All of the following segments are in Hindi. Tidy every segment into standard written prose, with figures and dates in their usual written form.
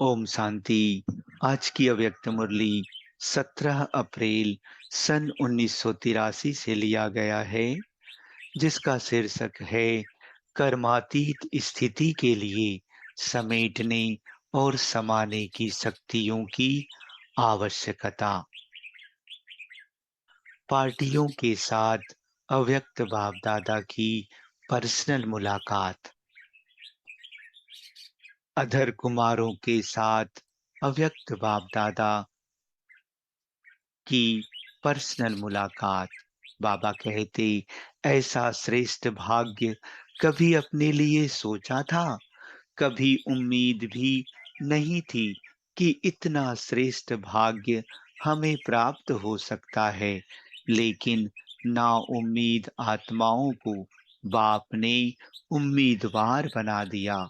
ओम शांति। आज की अव्यक्त मुरली 17 अप्रैल सन 1983 से लिया गया है, जिसका शीर्षक है कर्मातीत स्थिति के लिए समेटने और समाने की शक्तियों की आवश्यकता। पार्टियों के साथ अव्यक्त बाप दादा की पर्सनल मुलाकात। अधर कुमारों के साथ अव्यक्त बाप दादा की पर्सनल मुलाकात। बाबा कहते, ऐसा श्रेष्ठ भाग्य कभी अपने लिए सोचा था? कभी उम्मीद भी नहीं थी कि इतना श्रेष्ठ भाग्य हमें प्राप्त हो सकता है। लेकिन ना उम्मीद आत्माओं को बाप ने उम्मीदवार बना दिया।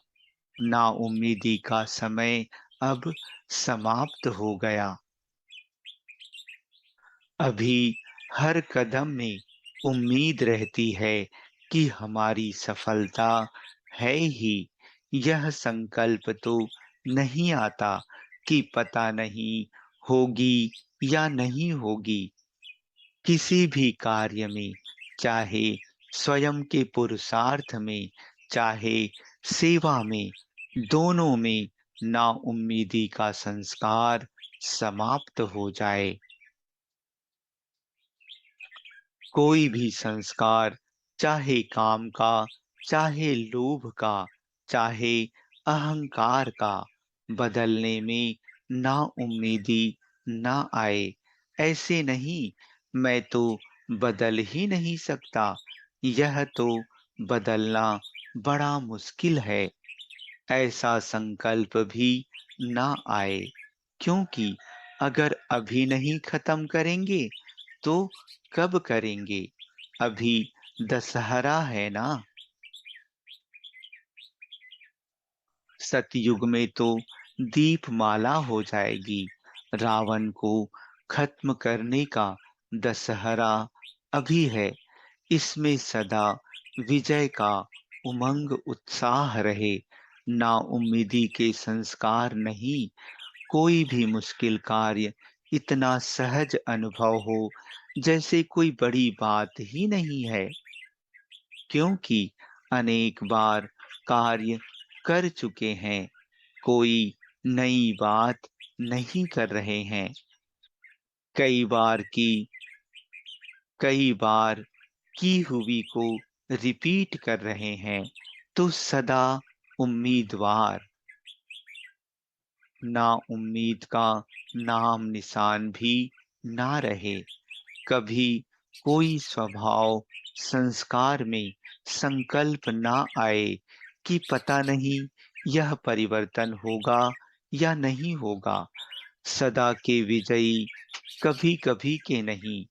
ना उम्मीदी का समय अब समाप्त हो गया। अभी हर कदम में उम्मीद रहती है कि हमारी सफलता है ही। यह संकल्प तो नहीं आता कि पता नहीं होगी या नहीं होगी। किसी भी कार्य में, चाहे स्वयं के पुरुषार्थ में, चाहे सेवा में, दोनों में नाउम्मीदी का संस्कार समाप्त हो जाए। कोई भी संस्कार, चाहे काम का, चाहे लोभ का, चाहे अहंकार का, बदलने में ना उम्मीदी ना आए। ऐसे नहीं, मैं तो बदल ही नहीं सकता, यह तो बदलना बड़ा मुश्किल है। ऐसा संकल्प भी ना आए, क्योंकि अगर अभी नहीं खत्म करेंगे तो कब करेंगे? अभी दशहरा है ना। सतयुग में तो दीपमाला हो जाएगी। रावण को खत्म करने का दशहरा अभी है। इसमें सदा विजय का उमंग उत्साह रहे। ना उम्मीदी के संस्कार नहीं। कोई भी मुश्किल कार्य इतना सहज अनुभव हो जैसे कोई बड़ी बात ही नहीं है, क्योंकि अनेक बार कार्य कर चुके हैं। कोई नई बात नहीं कर रहे हैं। कई बार की कई बार की हुई को रिपीट कर रहे हैं। तो सदा उम्मीदवार, ना उम्मीद का नाम निशान भी ना रहे। कभी कोई स्वभाव संस्कार में संकल्प ना आए कि पता नहीं यह परिवर्तन होगा या नहीं होगा। सदा के विजयी कभी कभी के नहीं।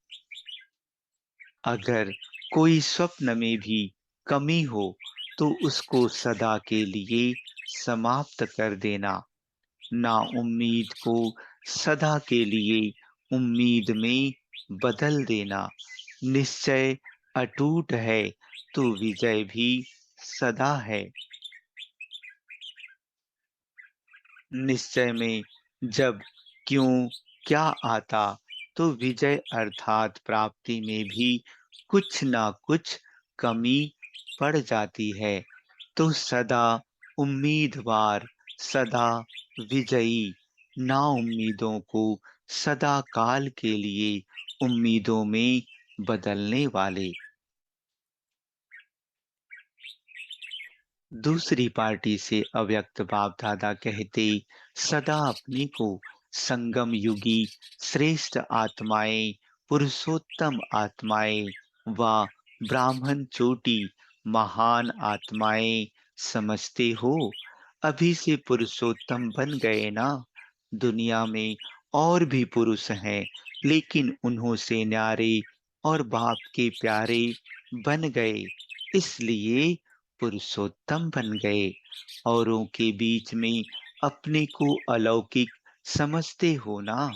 अगर कोई स्वप्न में भी कमी हो तो उसको सदा के लिए समाप्त कर देना। ना उम्मीद को सदा के लिए उम्मीद में बदल देना। निश्चय अटूट है तो विजय भी सदा है। निश्चय में जब क्यों क्या आता तो विजय अर्थात प्राप्ति में भी कुछ ना कुछ कमी पड़ जाती है। तो सदा उम्मीदवार, सदा विजयी, ना उम्मीदों को सदा काल के लिए उम्मीदों में बदलने वाले। दूसरी पार्टी से अव्यक्त बाप दादा कहते, सदा अपने को संगम युगी श्रेष्ठ आत्माएं, पुरुषोत्तम आत्माएं व ब्राह्मण चोटी महान आत्माएं समझते हो। अभी से पुरुषोत्तम बन गए ना। दुनिया में और भी पुरुष हैं, लेकिन उन्हों से न्यारे और बाप के प्यारे बन गए, इसलिए पुरुषोत्तम बन गए। औरों के बीच में अपने को अलौकिक समझते हो ना।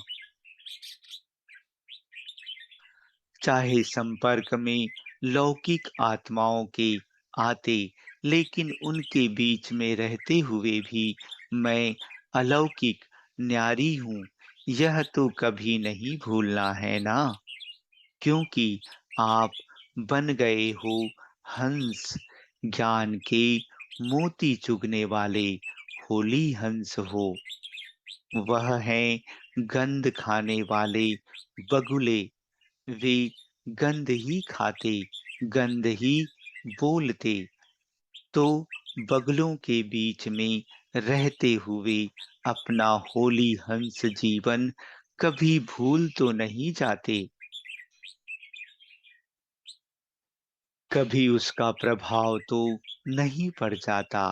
चाहे संपर्क में लौकिक आत्माओं के आते, लेकिन उनके बीच में रहते हुए भी मैं अलौकिक न्यारी हूँ, यह तो कभी नहीं भूलना है ना। क्योंकि आप बन गए हो हंस, ज्ञान के मोती चुगने वाले होली हंस हो। वह हैं गंध खाने वाले बगुले, वे गंध ही खाते, गंध ही बोलते। तो बगलों के बीच में रहते हुए अपना होली हंस जीवन कभी भूल तो नहीं जाते। कभी उसका प्रभाव तो नहीं पड़ जाता।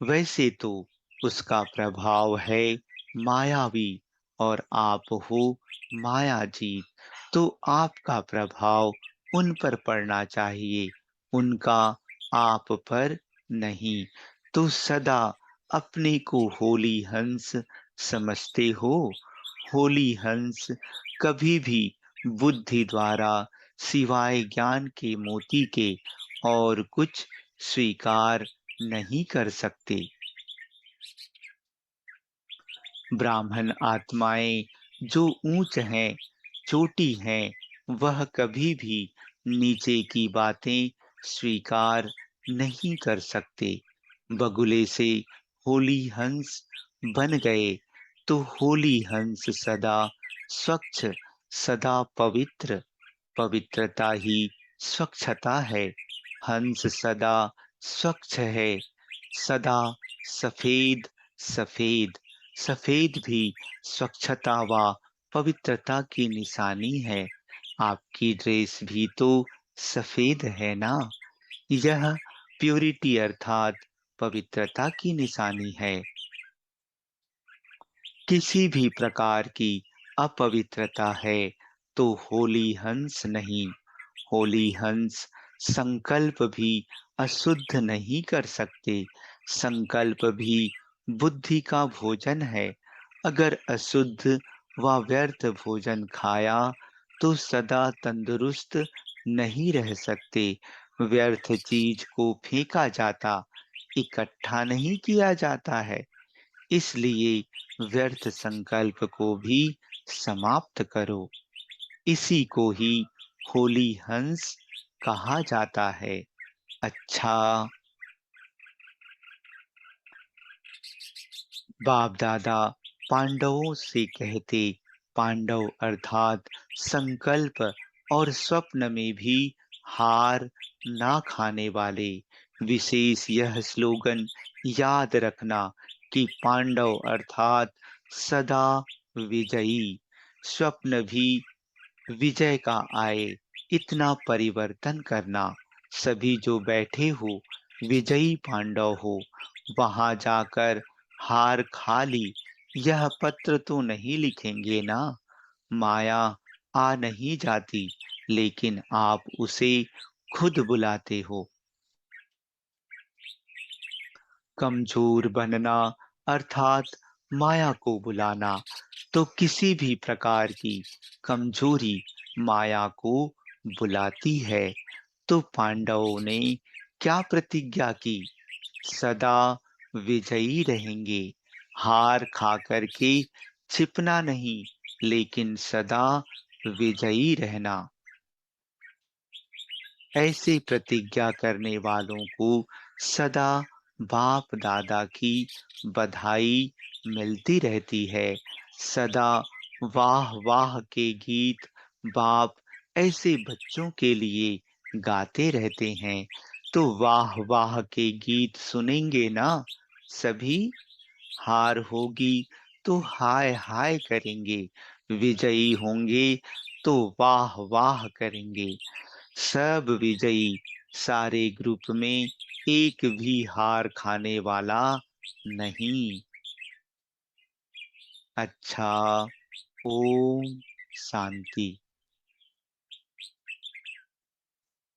वैसे तो उसका प्रभाव है मायावी, और आप हो मायाजीत, तो आपका प्रभाव उन पर पड़ना चाहिए, उनका आप पर नहीं। तो सदा अपने को होली हंस समझते हो। होली हंस कभी भी बुद्धि द्वारा सिवाय ज्ञान के मोती के और कुछ स्वीकार नहीं कर सकते। ब्राह्मण आत्माएं जो ऊंच हैं, चोटी हैं, वह कभी भी नीचे की बातें स्वीकार नहीं कर सकते। बगुले से होली हंस बन गए, तो होली हंस सदा स्वच्छ, सदा पवित्र, पवित्रता ही स्वच्छता है। हंस सदा स्वच्छ है, सदा सफेद, सफेद, सफेद भी स्वच्छता व पवित्रता की निशानी है। आपकी ड्रेस भी तो सफेद है ना। यह प्योरिटी अर्थात पवित्रता की निशानी है। किसी भी प्रकार की अपवित्रता है तो होली हंस नहीं। होली हंस संकल्प भी अशुद्ध नहीं कर सकते। संकल्प भी बुद्धि का भोजन है। अगर अशुद्ध व व्यर्थ भोजन खाया तो सदा तंदुरुस्त नहीं रह सकते। व्यर्थ चीज को फेंका जाता, इकट्ठा नहीं किया जाता है। इसलिए व्यर्थ संकल्प को भी समाप्त करो। इसी को ही होली हंस कहा जाता है। अच्छा, बाप दादा पांडवों से कहते, पांडव अर्थात संकल्प और स्वप्न में भी हार ना खाने वाले। विशेष यह स्लोगन याद रखना कि पांडव अर्थात सदा विजयी। स्वप्न भी विजय का आए, इतना परिवर्तन करना। सभी जो बैठे हो विजयी पांडव हो, वहां जाकर हार खा ली, यह पत्र तो नहीं लिखेंगे ना। माया आ नहीं जाती, लेकिन आप उसे खुद बुलाते हो। कमजोर बनना अर्थात माया को बुलाना। तो किसी भी प्रकार की कमजोरी माया को बुलाती है। तो पांडवों ने क्या प्रतिज्ञा की? सदा विजयी रहेंगे, हार खा करके छिपना नहीं, लेकिन सदा विजयी रहना। ऐसे प्रतिज्ञा करने वालों को सदा बाप दादा की बधाई मिलती रहती है। सदा वाह वाह के गीत बाप ऐसे बच्चों के लिए गाते रहते हैं। तो वाह वाह के गीत सुनेंगे ना सभी। हार होगी तो हाय हाय करेंगे, विजयी होंगे तो वाह वाह करेंगे। सब विजयी, सारे ग्रुप में एक भी हार खाने वाला नहीं। अच्छा, ओम शांति।